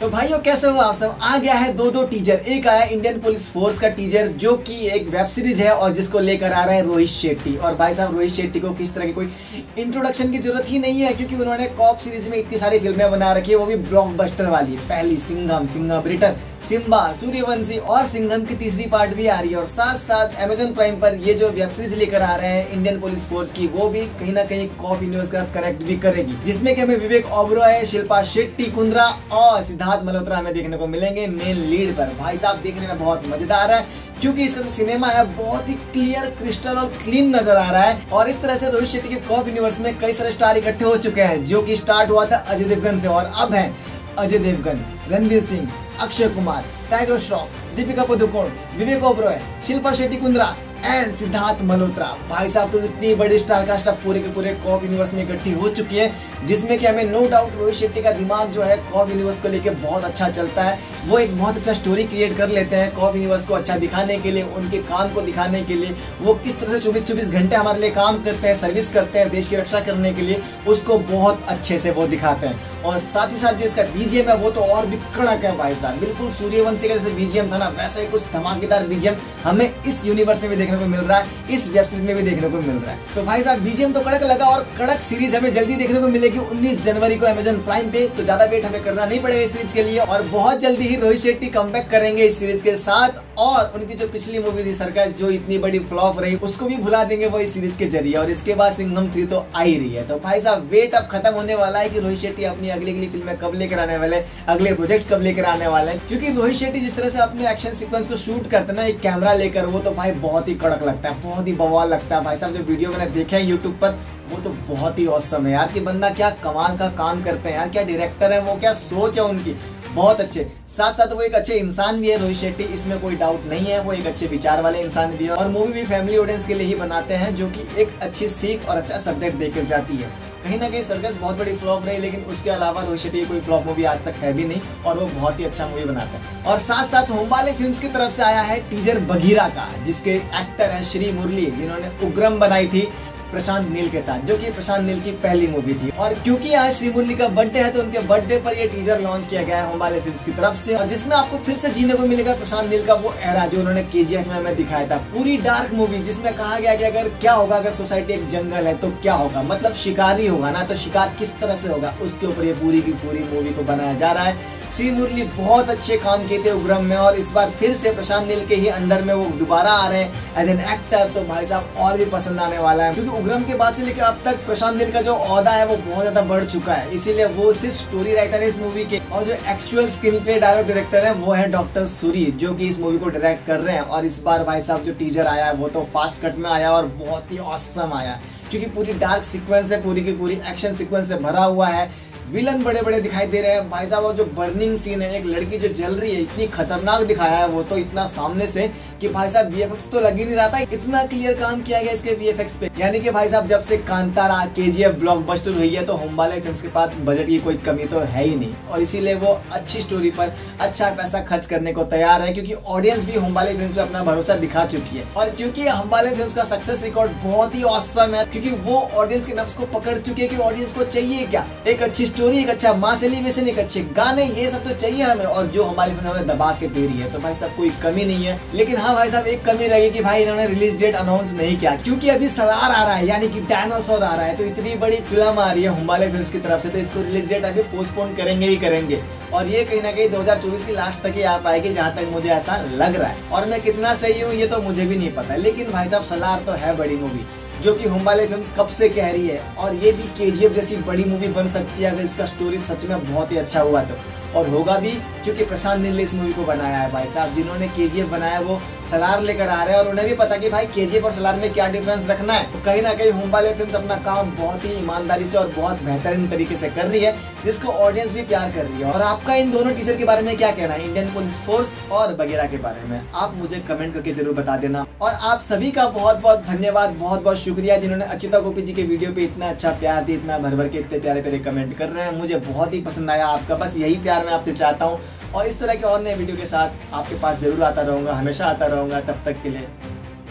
तो भाइयों कैसे हो आप सब। आ गया है दो टीजर। एक आया इंडियन पुलिस फोर्स का टीजर जो कि एक वेब सीरीज है और जिसको लेकर आ रहा है रोहित शेट्टी। और भाई साहब रोहित शेट्टी को किस तरह की कोई इंट्रोडक्शन की जरूरत ही नहीं है क्योंकि उन्होंने कॉप सीरीज में इतनी सारी फिल्में बना रखी है, वो भी ब्लॉकबस्टर वाली। पहली सिंघम, सिंघम रिटर्न, सिम्बा, सूर्यवंशी और सिंघम की तीसरी पार्ट भी आ रही है। और साथ साथ अमेजॉन प्राइम पर ये जो वेब सीरीज लेकर आ रहे हैं इंडियन पुलिस फोर्स की, वो भी कहीं ना कहीं कॉप यूनिवर्स के साथ कनेक्ट भी करेगी, जिसमें कि हमें विवेक ओबरॉय, शिल्पा शेट्टी, कुंद्रा और सिद्धार्थ मल्होत्रा हमें देखने को मिलेंगे मेन लीड पर। भाई साहब देखने में बहुत मजेदार है क्योंकि इसका सिनेमा है बहुत ही क्लियर, क्रिस्टल और क्लीन नजर आ रहा है। और इस तरह से रोहित शेट्टी के कॉप यूनिवर्स में कई सारे स्टार इकट्ठे हो चुके हैं, जो कि स्टार्ट हुआ था अजय देवगन से और अब है अजय देवगन, रणवीर सिंह, अक्षय कुमार, टाइगर श्रॉफ, दीपिका पादुकोण, विवेक ओबरॉय, शिल्पा शेट्टी कुंद्रा एंड सिद्धार्थ मल्होत्रा। भाई साहब तो इतनी बड़ी स्टार कास्ट अब पूरे के पूरे कॉप यूनिवर्स में इकट्ठी हो चुकी है, जिसमें कि हमें नो डाउट रोहित शेट्टी का दिमाग जो है कॉप यूनिवर्स को लेके बहुत अच्छा चलता है। वो एक बहुत अच्छा स्टोरी क्रिएट कर लेते हैं कॉप यूनिवर्स को अच्छा दिखाने के लिए, उनके काम को दिखाने के लिए। वो किस तरह से 24-24 घंटे हमारे लिए काम करते हैं, सर्विस करते हैं देश की रक्षा करने के लिए, उसको बहुत अच्छे से वो दिखाते हैं। और साथ ही साथ जो इसका बीजीएम है वो तो और भी कड़क है भाई साहब। बिल्कुल सूर्यवंशी का जैसे बीजीएम था ना, वैसे ही कुछ धमाकेदार बीजीएम हमें इस यूनिवर्स में भी देखने को मिल रहा है, इस वेब सीरीज में भी देखने को मिल रहा है। तो भाई साहब बीजीएम तो कड़क लगा और कड़क सीरीज हमें जल्दी देखने को मिलेगी 19 जनवरी को अमेजॉन प्राइम पे। तो ज्यादा वेट हमें करना नहीं पड़ेगा इस सीरीज के लिए और बहुत जल्दी ही रोहित शेट्टी कमबैक करेंगे इस सीरीज के साथ। और उनकी जो पिछली मूवी थी सर्कस, जो इतनी बड़ी फ्लॉप रही, उसको भी भुला देंगे वो इस सीरीज के जरिए। और इसके बाद सिंघम 3 तो आ ही रही है। तो भाई साहब वेट अब खत्म होने वाला है कि रोहित शेट्टी अपनी अगली फिल्में कब लेकर आने वाले, अगले प्रोजेक्ट कब लेकर आने वाले हैं। क्योंकि रोहित शेट्टी जिस तरह से अपने एक्शन सीक्वेंस को शूट करते हैं ना एक कैमरा लेकर, वो तो भाई बहुत ही कड़क लगता है, बहुत ही बवाल लगता है। भाई साहब जो वीडियो मैंने देखे हैं यूट्यूब पर, वो तो बहुत ही औसम है यार कि बंदा क्या कमाल का काम करते हैं यार, क्या डायरेक्टर है वो, क्या सोच है उनकी, बहुत अच्छे। साथ साथ वो एक अच्छे इंसान भी है रोहित शेट्टी, इसमें कोई डाउट नहीं है। वो एक अच्छे विचार वाले इंसान भी है और मूवी भी फैमिली ऑडियंस के लिए ही बनाते हैं, जो कि एक अच्छी सीख और अच्छा सब्जेक्ट देकर जाती है। कहीं ना कहीं सर्कस बहुत बड़ी फ्लॉप रही, लेकिन उसके अलावा रोहित शेट्टी की कोई फ्लॉप मूवी आज तक है भी नहीं और वो बहुत ही अच्छा मूवी बनाता है। और साथ साथ होमबाले फिल्म्स की तरफ से आया है टीजर बगीरा का, जिसके एक्टर हैं श्री मुरली, जिन्होंने उग्रम बनाई थी प्रशांत नील के साथ, जो कि प्रशांत नील की पहली मूवी थी। और क्योंकि आज श्री मुरली का बर्थडे है तो उनके बर्थडे पर ये टीजर लॉन्च किया गया है होमबाले फिल्म्स की तरफ से, और जिसमें आपको फिर से जीने को मिलेगा प्रशांत नील का वो एरा जो उन्होंने केजीएफ में हमें दिखाया था। पूरी डार्क मूवी जिसमें कहा गया कि अगर क्या होगा, अगर सोसाइटी एक जंगल है तो क्या होगा, मतलब शिकारी होगा ना, तो शिकार किस तरह से होगा, उसके ऊपर ये पूरी की पूरी मूवी को बनाया जा रहा है। श्री मुरली बहुत अच्छे काम किए थे उग्रम में और इस बार फिर से प्रशांत नील के ही अंडर में वो दोबारा आ रहे हैं एज एन एक्टर। तो भाई साहब और भी पसंद आने वाला है, क्योंकि उग्रम के बाद से लेकर अब तक प्रशांत नील का जो ओहदा है वो बहुत ज्यादा बढ़ चुका है, इसीलिए वो सिर्फ स्टोरी राइटर है इस मूवी के। और जो एक्चुअल स्क्रीन प्ले डायरेक्टर है वो है डॉक्टर सूरी, जो कि इस मूवी को डायरेक्ट कर रहे हैं। और इस बार भाई साहब जो टीजर आया है वो तो फास्ट कट में आया और बहुत ही ऑसम आया, क्योंकि पूरी डार्क सीक्वेंस है, पूरी की पूरी एक्शन सीक्वेंस से भरा हुआ है। विलन बड़े बड़े दिखाई दे रहे हैं भाई साहब। और जो बर्निंग सीन है, एक लड़की जो जल रही है, इतनी खतरनाक दिखाया है वो तो इतना सामने से कि भाई साहब वीएफएक्स तो लग ही नहीं रहा था, इतना क्लियर काम किया गया इसके वीएफएक्स पे। यानी कि भाई साहब जब से कांतारा, केजीएफ ब्लॉकबस्टर हुई है तो होमबाले फिल्म्स के पास बजट की कोई कमी तो है ही नहीं, और इसीलिए वो अच्छी स्टोरी पर अच्छा पैसा खर्च करने को तैयार है, क्योंकि ऑडियंस भी होमबाले फिल्म्स पे अपना भरोसा दिखा चुकी है। और क्योंकि होमबाले फिल्म्स का सक्सेस रिकॉर्ड बहुत ही ऑसम है, क्योंकि वो ऑडियंस के नफ्स को पकड़ चुके हैं कि ऑडियंस को चाहिए क्या, एक अच्छी स्टोरी, एक अच्छा मास एलिवेशन, एक अच्छे गाने, ये सब तो चाहिए हमें, और जो हमारी फिल्म हमें दबा के दे रही है। तो भाई साहब कोई कमी नहीं है। लेकिन हाँ भाई साहब एक कमी रहेगी कि भाई इन्होंने रिलीज डेट अनाउंस नहीं किया, क्योंकि अभी सलार आ रहा है, यानी कि डायनासोर आ रहा है। तो इतनी बड़ी फिल्म आ रही है होमबाले फिल्म्स की तरफ से, तो इसको रिलीज डेट अभी पोस्टपोन करेंगे ही करेंगे, और ये कहीं ना कहीं 2024 की लास्ट तक ही आ पाएगी, जहां तक मुझे ऐसा लग रहा है। और मैं कितना सही हूँ ये तो मुझे भी नहीं पता, लेकिन भाई साहब सलार तो है बड़ी मूवी, जो कि होमबाले फिल्म्स कब से कह रही है, और ये भी केजीएफ जैसी बड़ी मूवी बन सकती है अगर इसका स्टोरी सच में बहुत ही अच्छा हुआ तो। और होगा भी, क्योंकि प्रशांत नील ने इस मूवी को बनाया है। भाई साहब जिन्होंने केजीएफ बनाया वो सलार लेकर आ रहे हैं, और उन्हें भी पता कि भाई केजीएफ और सलार में क्या डिफरेंस रखना है। तो कहीं ना कहीं होमबाले फिल्म्स अपना काम बहुत ही ईमानदारी से और बहुत बेहतरीन तरीके से कर रही है, जिसको ऑडियंस भी प्यार कर रही है। और आपका इन दोनों टीजर के बारे में क्या कहना है, इंडियन पुलिस फोर्स और बगीरा के बारे में, आप मुझे कमेंट करके जरूर बता देना। और आप सभी का बहुत बहुत धन्यवाद, बहुत बहुत शुक्रिया जिन्होंने अच्युता गोपी जी के वीडियो पे इतना अच्छा प्यार दिया, इतना भर भर के इतने प्यारे प्यारे कमेंट कर रहे हैं। मुझे बहुत ही पसंद आया आपका, बस यही प्यार मैं आपसे चाहता हूँ, और इस तरह के और नए वीडियो के साथ आपके पास जरूर आता रहूँगा, हमेशा आता रहूँगा। तब तक के लिए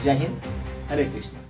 जय हिंद, हरे कृष्ण।